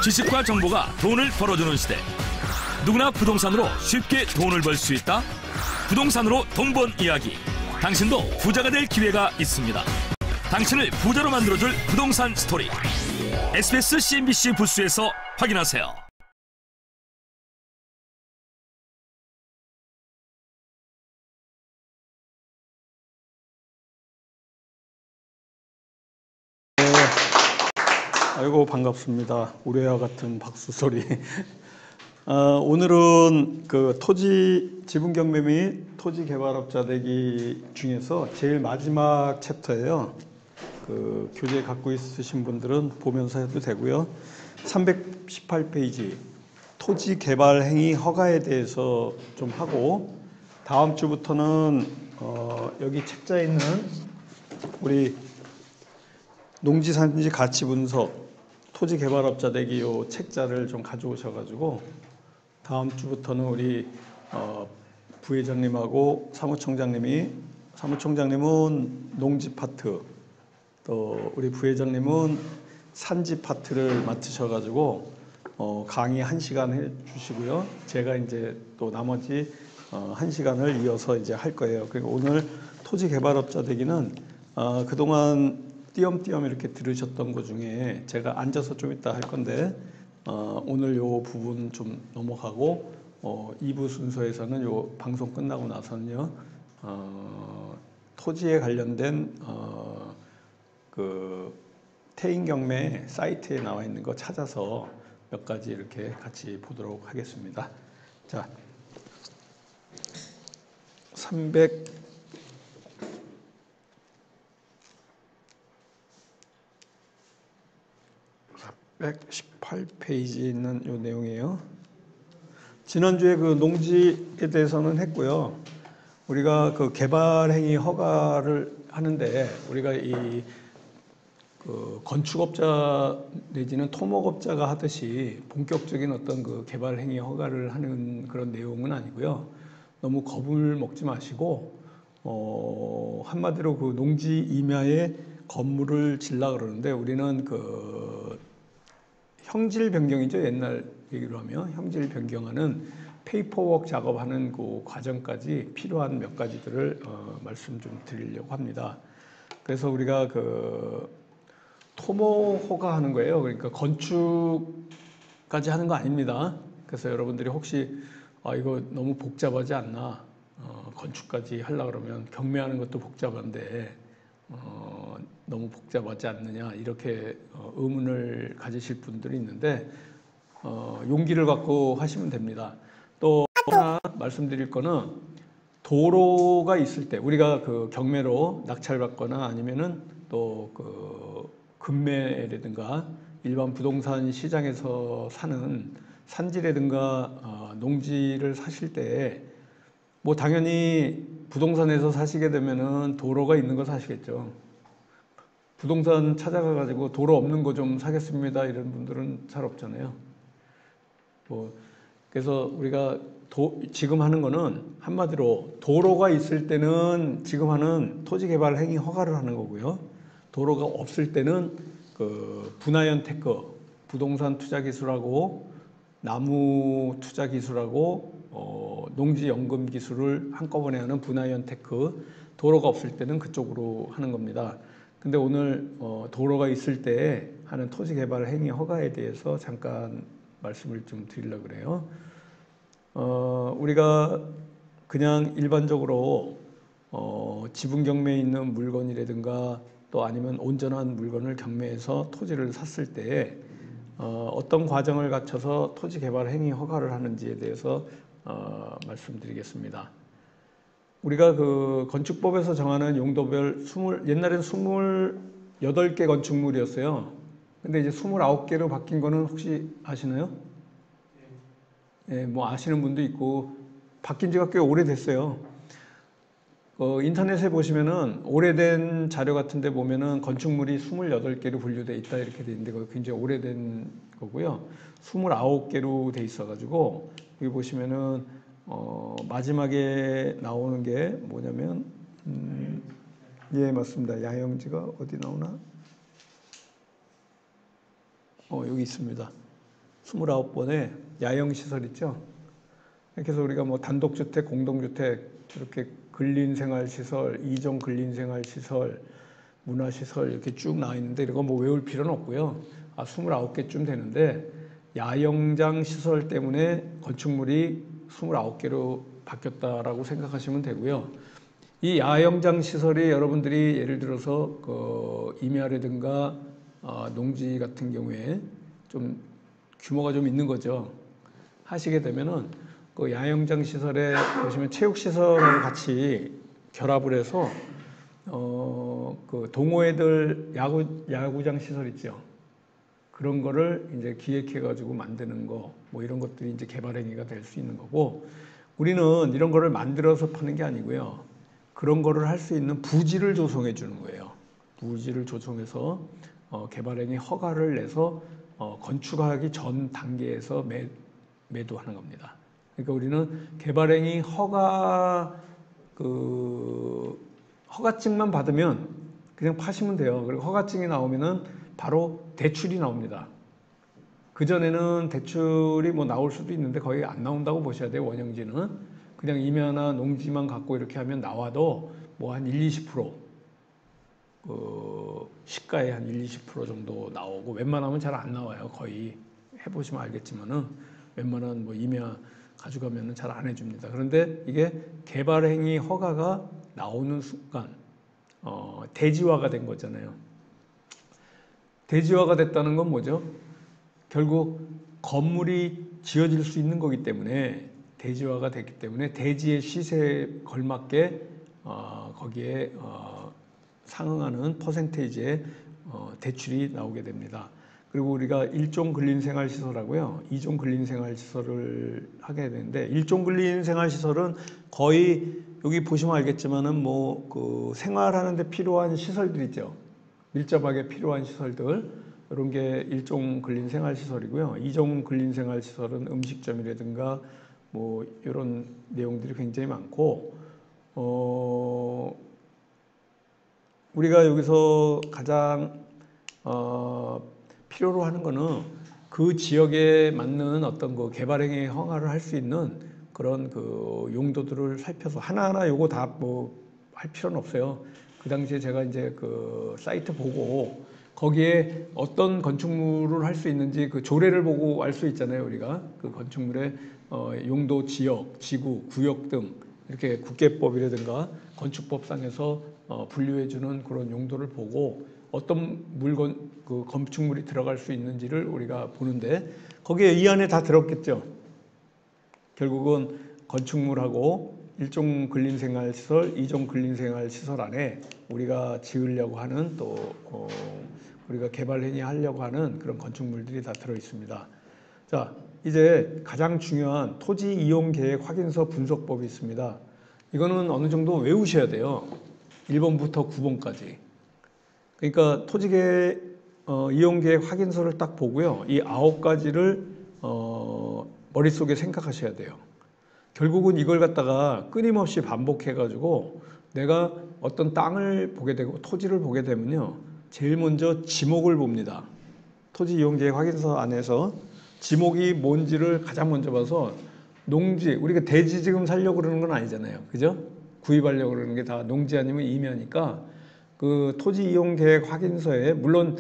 지식과 정보가 돈을 벌어주는 시대. 누구나 부동산으로 쉽게 돈을 벌 수 있다. 부동산으로 돈 번 이야기. 당신도 부자가 될 기회가 있습니다. 당신을 부자로 만들어줄 부동산 스토리. SBS CNBC 부스에서 확인하세요. 아이고 반갑습니다. 우레와 같은 박수 소리. 오늘은 그 토지 지분 경매 및 토지 개발업자 되기 중에서 제일 마지막 챕터예요. 그 교재 갖고 있으신 분들은 보면서 해도 되고요. 318페이지 토지 개발 행위 허가에 대해서 좀 하고, 다음 주부터는 여기 책자에 있는 우리 농지산지 가치 분석 토지 개발업자 되기 요 책자를 좀 가져오셔가지고 다음 주부터는 우리 부회장님하고 사무총장님은 농지 파트, 또 우리 부회장님은 산지 파트를 맡으셔가지고 강의 1시간 해주시고요. 제가 이제 또 나머지 1시간을 이어서 이제 할 거예요. 그리고 오늘 토지 개발업자 되기는 그동안 띄엄띄엄 이렇게 들으셨던 것 중에 제가 앉아서 좀 이따 할 건데 오늘 요 부분 좀 넘어가고 2부 순서에서는 요 방송 끝나고 나서는요 토지에 관련된 그 태인 경매 사이트에 나와 있는 거 찾아서 몇 가지 이렇게 같이 보도록 하겠습니다. 자, 118페이지에 있는 요 내용이에요. 지난주에 그 농지에 대해서는 했고요. 우리가 그 개발행위 허가를 하는데 우리가 그 건축업자 내지는 토목업자가 하듯이 본격적인 어떤 그 개발행위 허가를 하는 그런 내용은 아니고요. 너무 겁을 먹지 마시고 한마디로 그 농지 임야에 건물을 지으려고 그러는데 우리는 그 형질 변경이죠. 옛날 얘기로 하면 형질 변경하는 페이퍼워크 작업하는 그 과정까지 필요한 몇 가지들을 말씀 좀 드리려고 합니다. 그래서 우리가 그 토목 허가하는 거예요. 그러니까 건축까지 하는 거 아닙니다. 그래서 여러분들이 혹시 이거 너무 복잡하지 않나, 건축까지 하려고 그러면 경매하는 것도 복잡한데 너무 복잡하지 않느냐 이렇게 의문을 가지실 분들이 있는데 용기를 갖고 하시면 됩니다. 또 하나 말씀드릴 거는 도로가 있을 때 우리가 그 경매로 낙찰받거나 아니면은 또 그 금매라든가 일반 부동산 시장에서 사는 산지라든가 농지를 사실 때 뭐 당연히 부동산에서 사시게 되면은 도로가 있는 거 사시겠죠. 부동산 찾아가 가지고 도로 없는 거 좀 사겠습니다 이런 분들은 잘 없잖아요. 그래서 우리가 지금 하는 거는 한마디로 도로가 있을 때는 지금 하는 토지 개발 행위 허가를 하는 거고요. 도로가 없을 때는 그 분화연 테크, 부동산 투자 기술하고 나무 투자 기술하고 농지 연금 기술을 한꺼번에 하는 분화연 테크, 도로가 없을 때는 그쪽으로 하는 겁니다. 근데 오늘 도로가 있을 때 하는 토지 개발 행위 허가에 대해서 잠깐 말씀을 좀 드리려고 그래요. 우리가 그냥 일반적으로 지분 경매에 있는 물건이라든가 또 아니면 온전한 물건을 경매해서 토지를 샀을 때 어떤 과정을 갖춰서 토지 개발 행위 허가를 하는지에 대해서 말씀드리겠습니다. 우리가 그 건축법에서 정하는 용도별 옛날에는 28개 건축물이었어요. 근데 이제 29개로 바뀐 거는 혹시 아시나요? 예, 뭐 아시는 분도 있고 바뀐 지가 꽤 오래됐어요. 인터넷에 보시면은 오래된 자료 같은 데 보면은 건축물이 28개로 분류되어 있다 이렇게 돼 있는데 그거 굉장히 오래된 거고요. 29개로 돼 있어 가지고 여기 보시면은 마지막에 나오는 게 뭐냐면 예, 맞습니다. 야영지가 어디 나오나? 여기 있습니다. 29번의 야영시설 있죠. 그래서 우리가 뭐 단독주택, 공동주택, 이렇게 근린생활시설, 이종 근린생활시설, 문화시설 이렇게 쭉 나와 있는데 이거 뭐 외울 필요는 없고요. 29개쯤 되는데 야영장 시설 때문에 건축물이 29개로 바뀌었다라고 생각하시면 되고요. 이 야영장 시설이 여러분들이 예를 들어서 그 임야라든가 농지 같은 경우에 좀 규모가 좀 있는 거죠. 하시게 되면은 그 야영장 시설에 보시면 체육시설하고 같이 결합을 해서 그 동호회들 야구장 시설 있죠. 그런 거를 이제 기획해가지고 만드는 거, 뭐 이런 것들이 이제 개발 행위가 될 수 있는 거고, 우리는 이런 거를 만들어서 파는 게 아니고요. 그런 거를 할 수 있는 부지를 조성해 주는 거예요. 부지를 조성해서 개발 행위 허가를 내서 건축하기 전 단계에서 매도하는 겁니다. 그러니까 우리는 개발 행위 허가증만 받으면 그냥 파시면 돼요. 그리고 허가증이 나오면은 바로 대출이 나옵니다. 그전에는 대출이 뭐 나올 수도 있는데 거의 안 나온다고 보셔야 돼요. 원형지는. 그냥 임야나 농지만 갖고 이렇게 하면 나와도 뭐 한 20, 20% 시가의 한 20% 정도 나오고 웬만하면 잘 안 나와요. 거의 해보시면 알겠지만은 웬만한 뭐 임야 가져가면은 잘 안 해줍니다. 그런데 이게 개발행위 허가가 나오는 순간 대지화가 된 거잖아요. 대지화가 됐다는 건 뭐죠? 결국 건물이 지어질 수 있는 거기 때문에 대지화가 됐기 때문에 대지의 시세에 걸맞게 거기에 상응하는 퍼센테이지의 대출이 나오게 됩니다. 그리고 우리가 1종 근린생활시설하고요, 2종 근린생활시설을 하게 되는데 1종 근린생활시설은 거의 여기 보시면 알겠지만은 뭐 그 생활하는 데 필요한 시설들 있죠. 밀접하게 필요한 시설들 이런 게 1종 근린생활시설이고요. 2종 근린생활시설은 음식점이라든가 뭐 이런 내용들이 굉장히 많고 우리가 여기서 가장 필요로 하는 거는 그 지역에 맞는 어떤 그 개발행위 허가를 할 수 있는 그런 그 용도들을 살펴서 하나하나 요거 다 뭐 할 필요는 없어요. 그 당시에 제가 이제 그 사이트 보고 거기에 어떤 건축물을 할 수 있는지 그 조례를 보고 알 수 있잖아요. 우리가 그 건축물의 용도 지역, 지구, 구역 등 이렇게 국계법이라든가 건축법상에서 분류해주는 그런 용도를 보고 어떤 물건, 그 건축물이 들어갈 수 있는지를 우리가 보는데 거기에 이 안에 다 들었겠죠. 결국은 건축물하고 1종 근린생활시설, 2종 근린생활시설 안에 우리가 지으려고 하는 또 우리가 개발행위 하려고 하는 그런 건축물들이 다 들어 있습니다. 자, 이제 가장 중요한 토지 이용 계획 확인서 분석법이 있습니다. 이거는 어느 정도 외우셔야 돼요. 1번부터 9번까지. 그러니까 토지계 이용계획 확인서를 딱 보고요. 이 9가지를 머릿속에 생각하셔야 돼요. 결국은 이걸 갖다가 끊임없이 반복해가지고 내가 어떤 땅을 보게 되고 토지를 보게 되면요. 제일 먼저 지목을 봅니다. 토지 이용계획 확인서 안에서 지목이 뭔지를 가장 먼저 봐서 농지, 우리가 대지 지금 살려고 그러는 건 아니잖아요. 그죠? 구입하려고 그러는 게 다 농지 아니면 임야니까 그 토지 이용 계획 확인서에 물론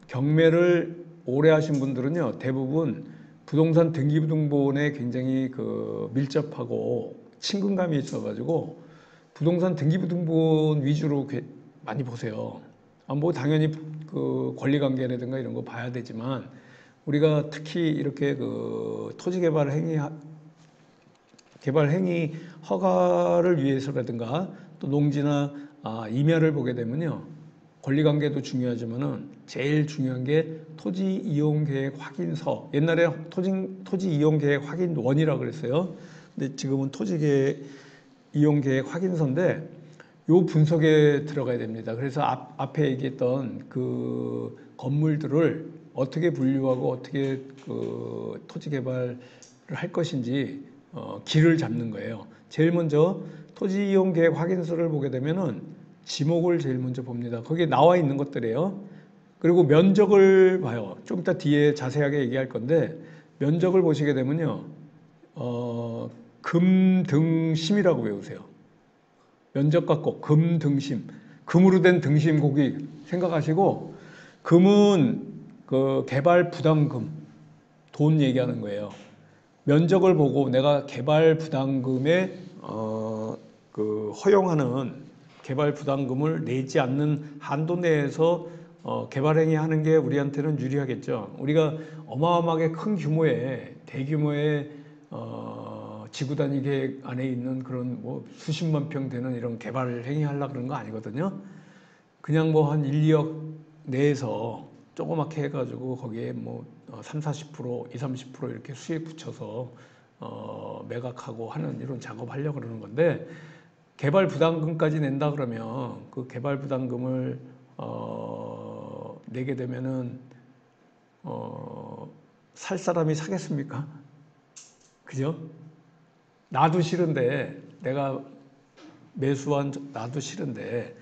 경매를 오래 하신 분들은요 대부분 부동산 등기부등본에 굉장히 그 밀접하고 친근감이 있어가지고 부동산 등기부등본 위주로 많이 보세요. 뭐 당연히 그 권리관계라든가 이런 거 봐야 되지만 우리가 특히 이렇게 그 토지 개발 행위 허가를 위해서라든가 또 농지나 임야를 보게 되면요. 권리관계도 중요하지만은 제일 중요한 게 토지 이용 계획 확인서. 옛날에 토지 이용 계획 확인원이라고 그랬어요. 근데 지금은 토지 이용 계획 확인서인데 요 분석에 들어가야 됩니다. 그래서 앞에 얘기했던 그 건물들을 어떻게 분류하고 어떻게 그 토지 개발을 할 것인지 길을 잡는 거예요. 제일 먼저 토지 이용 계획 확인서를 보게 되면은 지목을 제일 먼저 봅니다. 거기에 나와 있는 것들이에요. 그리고 면적을 봐요. 좀 이따 뒤에 자세하게 얘기할 건데 면적을 보시게 되면요. 금등심이라고 외우세요. 면적 갖고 금등심. 금으로 된 등심 고기 생각하시고 금은 그 개발 부담금 돈 얘기하는 거예요. 면적을 보고 내가 개발 부담금에 그 허용하는 개발 부담금을 내지 않는 한도 내에서 개발행위 하는 게 우리한테는 유리하겠죠. 우리가 어마어마하게 큰 규모의 대규모의 지구 단위 계획 안에 있는 그런 뭐 수십만 평 되는 이런 개발행위 하려고 그런 거 아니거든요. 그냥 뭐 한 1, 2억 내에서 조그맣게 해가지고 거기에 뭐 3, 40%, 20, 30% 이렇게 수익 붙여서 매각하고 하는 이런 작업하려고 그러는 건데 개발 부담금까지 낸다 그러면 그 개발 부담금을 내게 되면은 살 사람이 사겠습니까? 그죠? 나도 싫은데 내가 매수한 나도 싫은데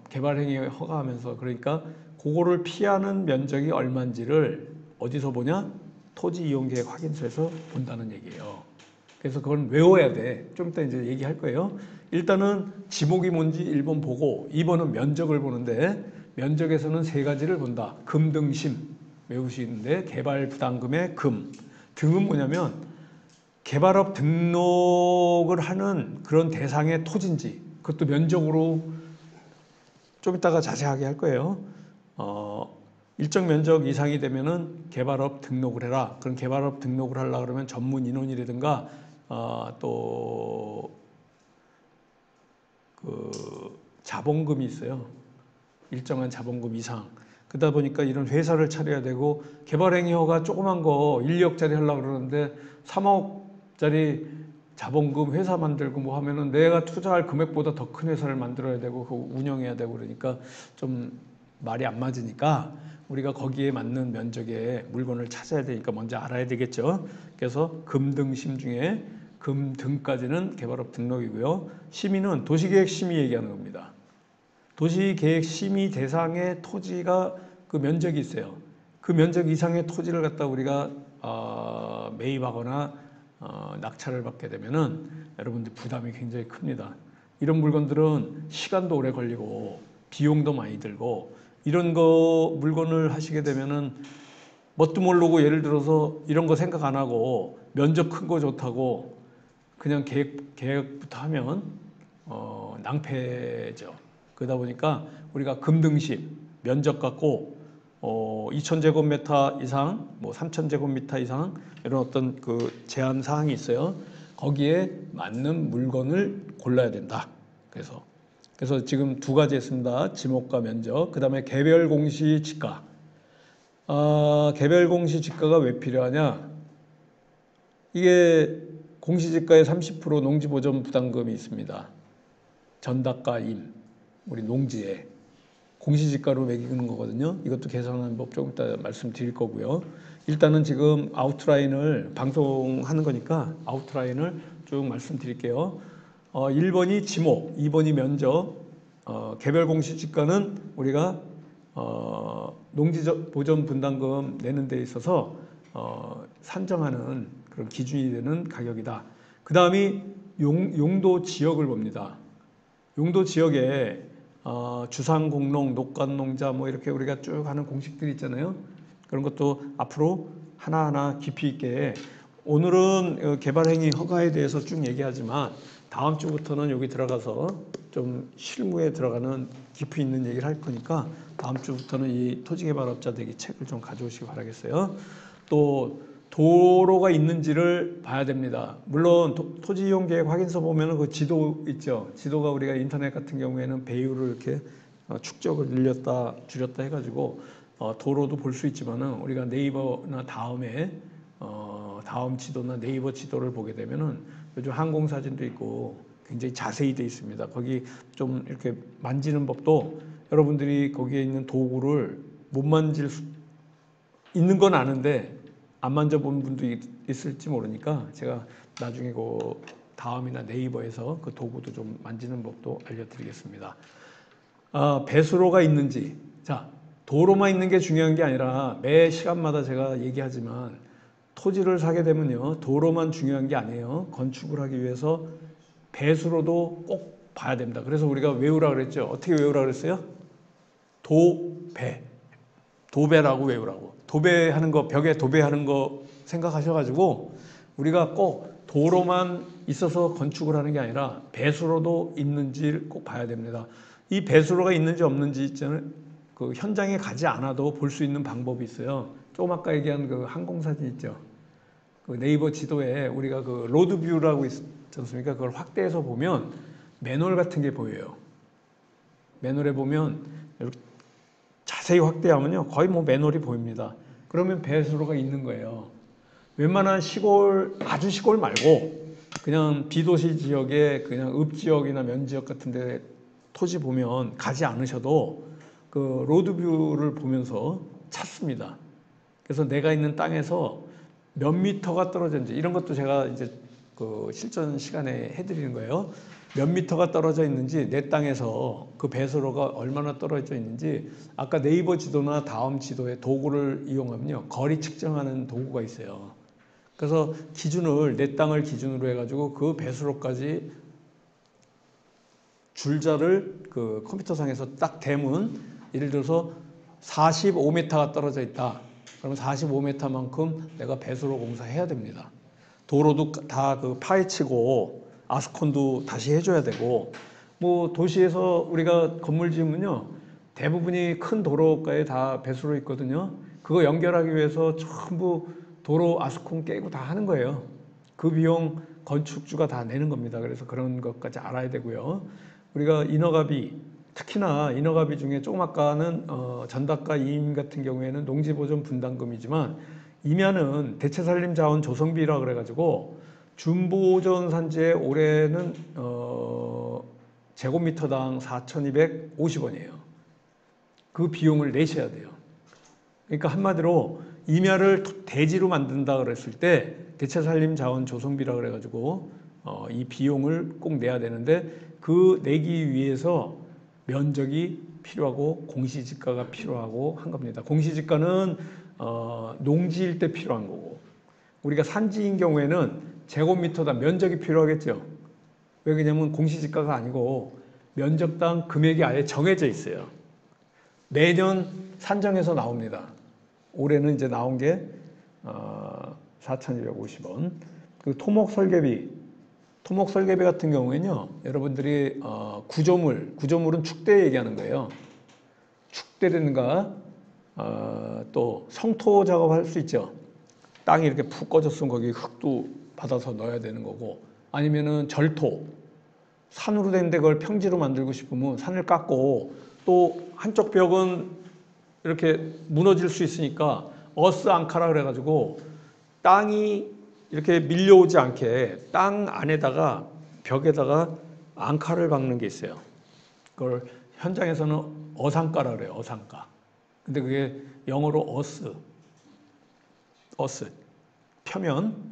개발행위 허가하면서 그러니까 그거를 피하는 면적이 얼마인지를 어디서 보냐? 토지 이용 계획 확인서에서 본다는 얘기예요. 그래서 그건 외워야 돼. 좀 이따 이제 얘기할 거예요. 일단은 지목이 뭔지 1번 보고 2번은 면적을 보는데 면적에서는 세 가지를 본다. 금등심 외우시는데 개발 부담금의 금. 등은 뭐냐면 개발업 등록을 하는 그런 대상의 토지인지 그것도 면적으로 좀 이따가 자세하게 할 거예요. 일정 면적 이상이 되면은 개발업 등록을 해라. 그럼 개발업 등록을 하려고 그러면 전문 인원이라든가 또 그 자본금이 있어요. 일정한 자본금 이상. 그러다 보니까 이런 회사를 차려야 되고 개발행위 허가 조그만 거 1, 2억짜리 하려고 그러는데 3억짜리 자본금 회사 만들고 뭐 하면은 내가 투자할 금액보다 더 큰 회사를 만들어야 되고 그거 운영해야 되고 그러니까 좀 말이 안 맞으니까 우리가 거기에 맞는 면적의 물건을 찾아야 되니까 먼저 알아야 되겠죠. 그래서 금등심 중에 금등까지는 개발업 등록이고요. 심의는 도시계획 심의 얘기하는 겁니다. 도시계획 심의 대상의 토지가 그 면적이 있어요. 그 면적 이상의 토지를 갖다 우리가 매입하거나 낙찰을 받게 되면은 여러분들 부담이 굉장히 큽니다. 이런 물건들은 시간도 오래 걸리고 비용도 많이 들고 이런 거 물건을 하시게 되면은 뭣도 모르고 예를 들어서 이런 거 생각 안 하고 면적 큰 거 좋다고 그냥 계획부터 하면 낭패죠. 그러다 보니까 우리가 금등심 면적 갖고 2,000제곱미터 이상, 뭐 3,000제곱미터 이상 이런 어떤 그 제한 사항이 있어요. 거기에 맞는 물건을 골라야 된다. 그래서 지금 두 가지 했습니다. 지목과 면적. 그 다음에 개별 공시 지가. 개별 공시 지가가 왜 필요하냐? 이게 공시지가의 30% 농지보전 부담금이 있습니다. 전답과 임, 우리 농지에 공시지가로 매기는 거거든요. 이것도 계산하는 법 조금 이따 말씀드릴 거고요. 일단은 지금 아웃라인을 방송하는 거니까 아웃라인을 쭉 말씀드릴게요. 1번이 지목, 2번이 면적, 개별 공시지가는 우리가 농지보전 분담금 내는 데 있어서 산정하는 그런 기준이 되는 가격이다. 그 다음이 용도 지역을 봅니다. 용도 지역에 주상공농, 녹간농자 뭐 이렇게 우리가 쭉 하는 공식들이 있잖아요. 그런 것도 앞으로 하나하나 깊이 있게 오늘은 개발행위 허가에 대해서 쭉 얘기하지만 다음 주부터는 여기 들어가서 좀 실무에 들어가는 깊이 있는 얘기를 할 거니까 다음 주부터는 이 토지개발업자들에게 책을 좀 가져오시기 바라겠어요. 또 도로가 있는지를 봐야 됩니다. 물론 토지이용계획 확인서 보면은 그 지도 있죠. 지도가 우리가 인터넷 같은 경우에는 배율을 이렇게 축적을 늘렸다 줄였다 해가지고 도로도 볼 수 있지만은 우리가 네이버나 다음 지도나 네이버 지도를 보게 되면은 요즘 항공 사진도 있고 굉장히 자세히 돼 있습니다. 거기 좀 이렇게 만지는 법도 여러분들이 거기에 있는 도구를 못 만질 수 있는 건 아는데 안 만져본 분도 있을지 모르니까 제가 나중에 그 다음이나 네이버에서 그 도구도 좀 만지는 법도 알려드리겠습니다. 배수로가 있는지, 자 도로만 있는 게 중요한 게 아니라 매 시간마다 제가 얘기하지만 토지를 사게 되면요. 도로만 중요한 게 아니에요. 건축을 하기 위해서 배수로도 꼭 봐야 됩니다. 그래서 우리가 외우라 그랬죠. 어떻게 외우라 그랬어요? 도배. 도배라고 외우라고. 도배하는 거, 벽에 도배하는 거 생각하셔가지고 우리가 꼭 도로만 있어서 건축을 하는 게 아니라 배수로도 있는지 꼭 봐야 됩니다. 이 배수로가 있는지 없는지 있잖아요. 그 현장에 가지 않아도 볼 수 있는 방법이 있어요. 조금 아까 얘기한 그 항공사진 있죠. 그 네이버 지도에 우리가 그 로드뷰라고 있지 않습니까? 그걸 확대해서 보면 맨홀 같은 게 보여요. 맨홀에 보면 이렇게 자세히 확대하면요. 거의 뭐 맨홀이 보입니다. 그러면 배수로가 있는 거예요. 웬만한 시골, 아주 시골 말고 그냥 비도시 지역에 그냥 읍지역이나 면지역 같은 데 토지 보면 가지 않으셔도 그 로드뷰를 보면서 찾습니다. 그래서 내가 있는 땅에서 몇 미터가 떨어졌는지 이런 것도 제가 이제 그 실전 시간에 해드리는 거예요. 몇 미터가 떨어져 있는지 내 땅에서 그 배수로가 얼마나 떨어져 있는지 아까 네이버 지도나 다음 지도의 도구를 이용하면요. 거리 측정하는 도구가 있어요. 그래서 기준을 내 땅을 기준으로 해가지고 그 배수로까지 줄자를 그 컴퓨터상에서 딱 대면 예를 들어서 45m가 떨어져 있다. 그러면 45m만큼 내가 배수로 공사해야 됩니다. 도로도 다 그 파헤치고 아스콘도 다시 해줘야 되고 뭐 도시에서 우리가 건물 지으면요 대부분이 큰 도로가에 다 배수로 있거든요. 그거 연결하기 위해서 전부 도로 아스콘 깨고 다 하는 거예요. 그 비용 건축주가 다 내는 겁니다. 그래서 그런 것까지 알아야 되고요. 우리가 인허가비 특히나 인허가비 중에 조금 아까는 전답과 이임 같은 경우에는 농지보존 분담금이지만 임야는 대체산림자원 조성비라 그래가지고 준보존 산지의 올해는 제곱미터당 4,250원이에요. 그 비용을 내셔야 돼요. 그러니까 한마디로 임야를 대지로 만든다 그랬을 때 대체산림자원 조성비라 그래가지고 이 비용을 꼭 내야 되는데 그 내기 위해서 면적이 필요하고 공시지가가 필요하고 한 겁니다. 공시지가는 농지일 때 필요한 거고 우리가 산지인 경우에는 제곱미터당 면적이 필요하겠죠. 왜 그러냐면 공시지가가 아니고 면적당 금액이 아예 정해져 있어요. 매년 산정해서 나옵니다. 올해는 이제 나온 게 4,250원. 그 토목 설계비 같은 경우에는요. 여러분들이 구조물은 축대 얘기하는 거예요. 축대라든가 또 성토 작업할 수 있죠. 땅이 이렇게 푹 꺼졌으면 거기 흙도 받아서 넣어야 되는 거고 아니면은 절토 산으로 된 데 그걸 평지로 만들고 싶으면 산을 깎고 또 한쪽 벽은 이렇게 무너질 수 있으니까 어스 앙카라 그래가지고 땅이 이렇게 밀려오지 않게 땅 안에다가 벽에다가 앙카를 박는 게 있어요. 그걸 현장에서는 어상가라 그래요. 어상가. 근데 그게 영어로 어스 표면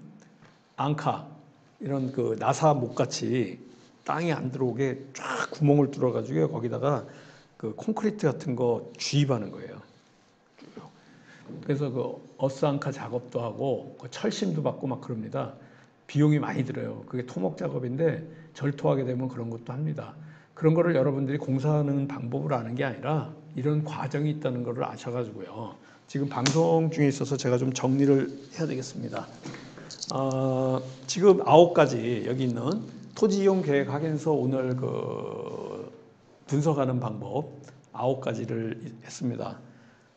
앙카 이런 그 나사 목같이 땅이 안 들어오게 쫙 구멍을 뚫어가지고 거기다가 그 콘크리트 같은 거 주입하는 거예요. 그래서 그 어스앙카 작업도 하고 그 철심도 받고 막 그럽니다. 비용이 많이 들어요. 그게 토목 작업인데 절토하게 되면 그런 것도 합니다. 그런 거를 여러분들이 공사하는 방법을 아는 게 아니라 이런 과정이 있다는 거를 아셔가지고요. 지금 방송 중에 있어서 제가 좀 정리를 해야 되겠습니다. 지금 9가지 여기 있는 토지 이용 계획 확인서 오늘 그 분석하는 방법 9가지를 했습니다.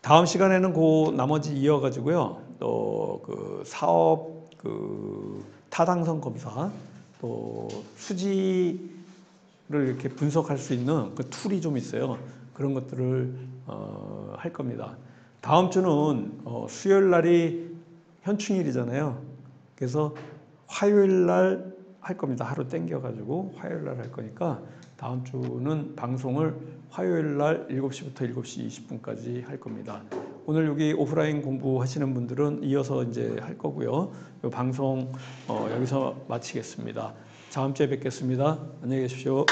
다음 시간에는 그 나머지 이어가지고요. 또 그 사업 그 타당성 검사 또 수지를 이렇게 분석할 수 있는 그 툴이 좀 있어요. 그런 것들을 할 겁니다. 다음 주는 수요일 날이 현충일이잖아요. 그래서 화요일 날 할 겁니다. 하루 땡겨가지고 화요일 날 할 거니까 다음 주는 방송을 화요일 날 7시부터 7시 20분까지 할 겁니다. 오늘 여기 오프라인 공부하시는 분들은 이어서 이제 할 거고요. 이 방송 여기서 마치겠습니다. 다음 주에 뵙겠습니다. 안녕히 계십시오.